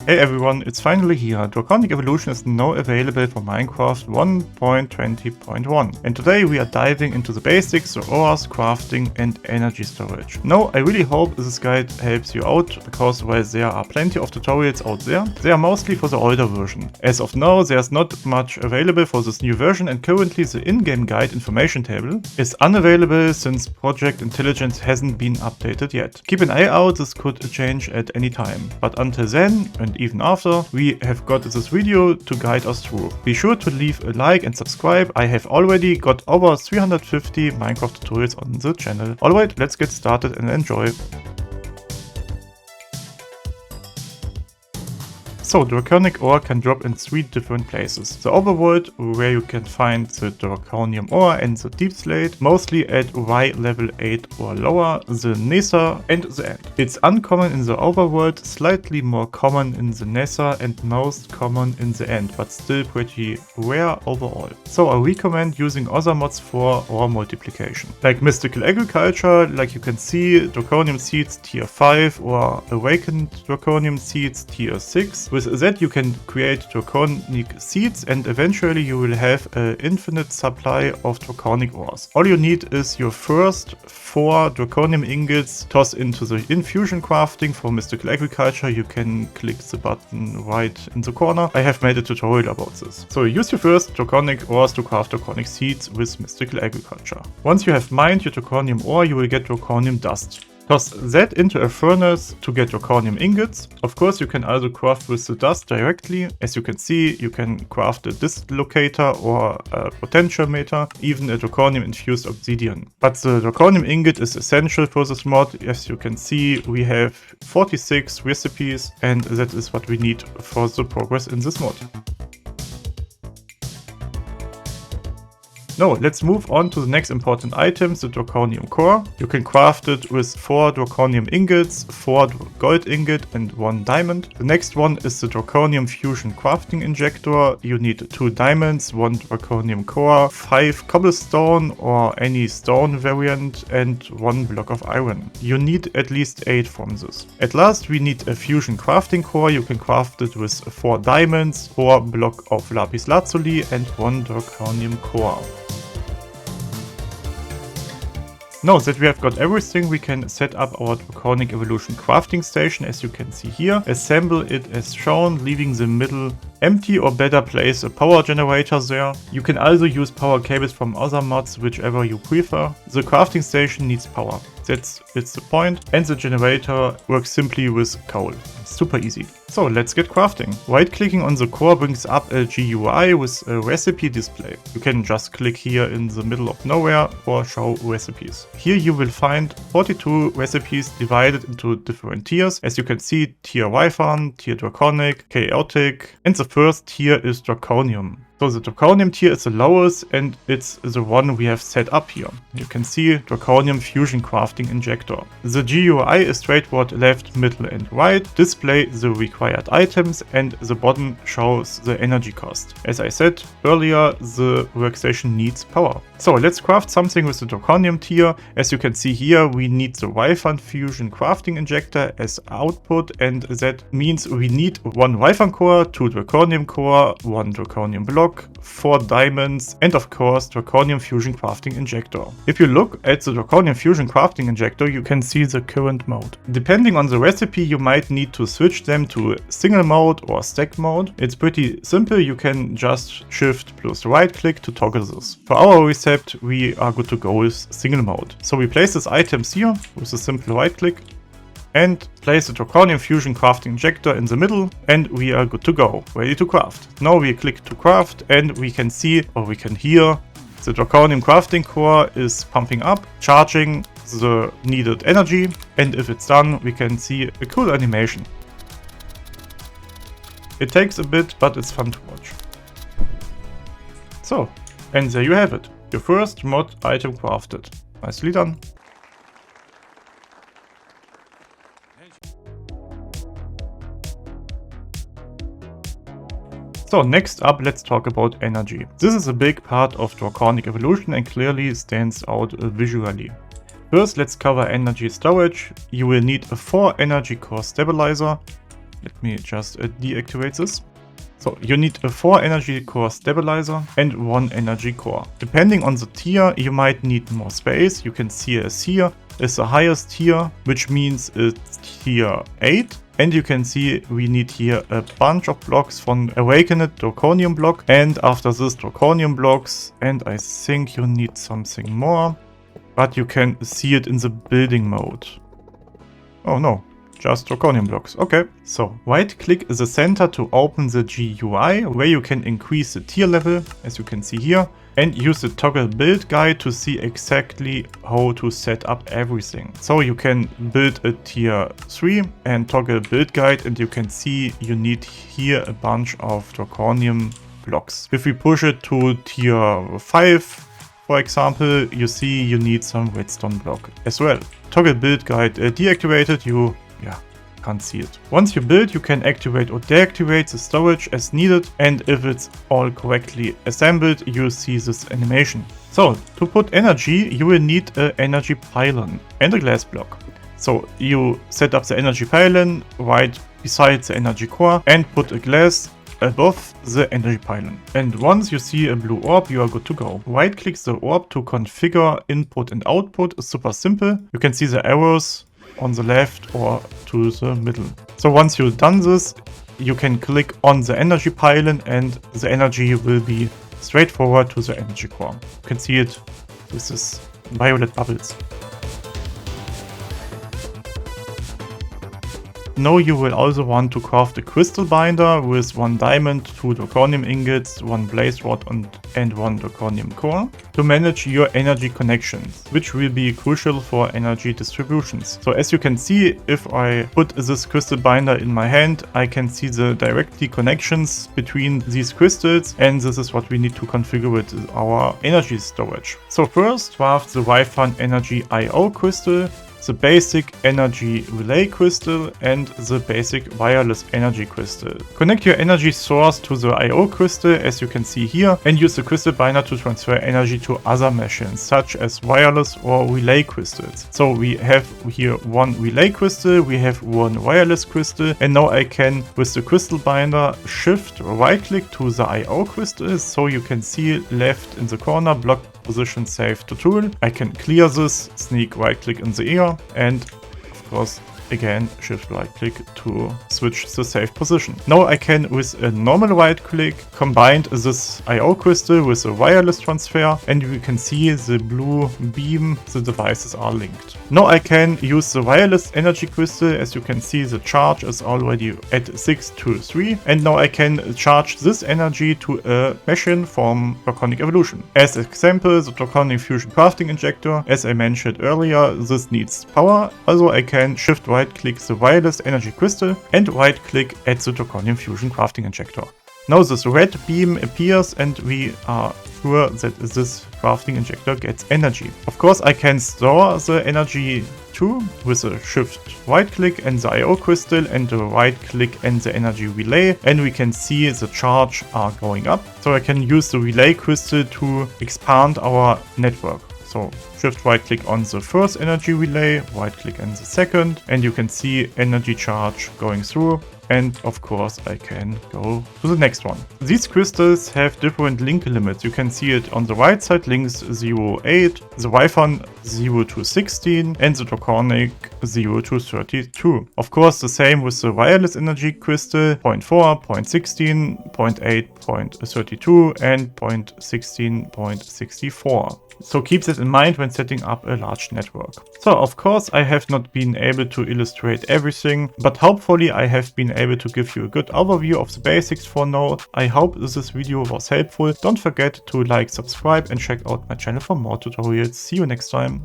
Hey everyone, it's finally here. Draconic Evolution is now available for Minecraft 1.20.1 and today we are diving into the basics of ores, crafting and energy storage. Now I really hope this guide helps you out, because while there are plenty of tutorials out there, they are mostly for the older version. As of now there's not much available for this new version, and currently the in-game guide information table is unavailable since Project Intelligence hasn't been updated yet. Keep an eye out, this could change at any time, but until then and even after, we have got this video to guide us through. Be sure to leave a like and subscribe. I have already got over 350 Minecraft tutorials on the channel. Alright, let's get started and enjoy. So, Draconic ore can drop in 3 different places. The overworld, where you can find the Draconium ore and the deep slate, mostly at Y level 8 or lower, the Nether and the end. It's uncommon in the overworld, slightly more common in the Nether and most common in the end, but still pretty rare overall. So I recommend using other mods for ore multiplication. Like Mystical Agriculture, like you can see, Draconium seeds tier 5 or Awakened Draconium seeds tier 6. With that you can create draconic seeds and eventually you will have an infinite supply of draconic ores. All you need is your first 4 draconium ingots tossed into the infusion crafting. For Mystical Agriculture you can click the button right in the corner. I have made a tutorial about this. So use your first draconic ores to craft draconic seeds with Mystical Agriculture. Once you have mined your draconium ore, you will get draconium dust. Toss that into a furnace to get draconium ingots. Of course you can also craft with the dust directly. As you can see, you can craft a dislocator or a potentiometer, even a draconium infused obsidian. But the draconium ingot is essential for this mod. As you can see, we have 46 recipes and that is what we need for the progress in this mod. Now, let's move on to the next important item, the Draconium core. You can craft it with 4 Draconium ingots, 4 gold ingot and 1 diamond. The next one is the Draconium fusion crafting injector. You need 2 diamonds, 1 Draconium core, 5 cobblestone or any stone variant and 1 block of iron. You need at least 8 from this. At last we need a fusion crafting core. You can craft it with 4 diamonds, 4 block of lapis lazuli and 1 Draconium core. Now that we have got everything, we can set up our Draconic Evolution crafting station, as you can see here. Assemble it as shown, leaving the middle empty, or better place a power generator there. You can also use power cables from other mods, whichever you prefer. The crafting station needs power. It's the point, and the generator works simply with coal. Super easy. So let's get crafting. Right clicking on the core brings up a GUI with a recipe display. You can just click here in the middle of nowhere for show recipes. Here you will find 42 recipes divided into different tiers. As you can see, tier Wyvern, tier Draconic, Chaotic, and the first tier is Draconium. So the Draconium tier is the lowest and it's the one we have set up here. You can see Draconium Fusion Crafting Injector. The GUI is straightforward left, middle and right. Display the required items and the bottom shows the energy cost. As I said earlier, the workstation needs power. So let's craft something with the Draconium tier. As you can see here, we need the Wyvern Fusion Crafting Injector as output, and that means we need 1 Wyvern core, 2 Draconium core, 1 Draconium block, 4 diamonds, and of course Draconium Fusion Crafting Injector. If you look at the Draconium Fusion Crafting Injector, you can see the current mode. Depending on the recipe, you might need to switch them to single mode or stack mode. It's pretty simple, you can just shift plus right click to toggle this. For our recipe, we are good to go with single mode. So we place these items here with a simple right click and place the Draconium Fusion Crafting Injector in the middle, and we are good to go, ready to craft. Now we click to craft and we can see, or we can hear, the Draconium Crafting Core is pumping up, charging the needed energy, and if it's done we can see a cool animation. It takes a bit, but it's fun to watch. So, and there you have it, your first mod item crafted. Nicely done. So next up, let's talk about energy. This is a big part of Draconic Evolution and clearly stands out visually. First, let's cover energy storage. You will need a 4 energy core stabilizer. Let me just deactivate this. So you need a 4 energy core stabilizer and 1 energy core. Depending on the tier, you might need more space. You can see as here is the highest tier, which means it's tier 8. And you can see we need here a bunch of blocks from Awakened Draconium block. And after this Draconium blocks, and I think you need something more, but you can see it in the building mode. Oh no. Just Draconium blocks. Okay. So right click the center to open the GUI where you can increase the tier level, as you can see here, and use the toggle build guide to see exactly how to set up everything. So you can build a tier 3 and toggle build guide, and you can see you need here a bunch of Draconium blocks. If we push it to tier 5, for example, you see you need some redstone block as well. Toggle build guide deactivated, you can't see it. Once you build, you can activate or deactivate the storage as needed, and if it's all correctly assembled, you see this animation. So to put energy, you will need an energy pylon and a glass block. So you set up the energy pylon right beside the energy core and put a glass above the energy pylon. And once you see a blue orb, you are good to go. Right click the orb to configure input and output. It's super simple. You can see the arrows on the left or to the middle. So once you've done this, you can click on the energy pylon and the energy will be straightforward to the energy core. You can see it with this violet bubbles. Now you will also want to craft a crystal binder with 1 diamond, 2 draconium ingots, 1 blaze rod and 1 draconium core to manage your energy connections, which will be crucial for energy distributions. So as you can see, if I put this crystal binder in my hand, I can see the directly connections between these crystals, and this is what we need to configure with our energy storage. So first, craft the Wi-Fi energy IO crystal, the basic energy relay crystal and the basic wireless energy crystal. Connect your energy source to the IO crystal, as you can see here, and use the crystal binder to transfer energy to other machines such as wireless or relay crystals. So we have here 1 relay crystal, we have 1 wireless crystal, and now I can with the crystal binder shift right click to the IO crystals, so you can see left in the corner block position save to tool. I can clear this, sneak right click in the ear, and of course again shift right click to switch the save position. Now I can with a normal right click combine this IO crystal with a wireless transfer, and you can see the blue beam, the devices are linked. Now I can use the wireless energy crystal, as you can see the charge is already at 623, and now I can charge this energy to a machine from Draconic Evolution. As example, the Draconic Fusion crafting injector, as I mentioned earlier, this needs power, also I can shift right click the wireless energy crystal and right click at the Draconic Fusion crafting injector. Now this red beam appears and we are sure that this crafting injector gets energy. Of course I can store the energy too with a shift right click and the IO crystal and the right click and the energy relay, and we can see the charge are going up. So I can use the relay crystal to expand our network. So shift right click on the first energy relay, right click on the second, and you can see energy charge going through. And of course I can go to the next one. These crystals have different link limits. You can see it on the right side, links 0.8, the Wi-Fi 0 to 16 and the Draconic 0 to 32. Of course the same with the wireless energy crystal 0.4, 0.16, 0.8, 0.32 and 0.16, 0.64. So keep this in mind when setting up a large network. So of course I have not been able to illustrate everything, but hopefully I have been able to give you a good overview of the basics for now. I hope this video was helpful. Don't forget to like, subscribe and check out my channel for more tutorials. See you next time.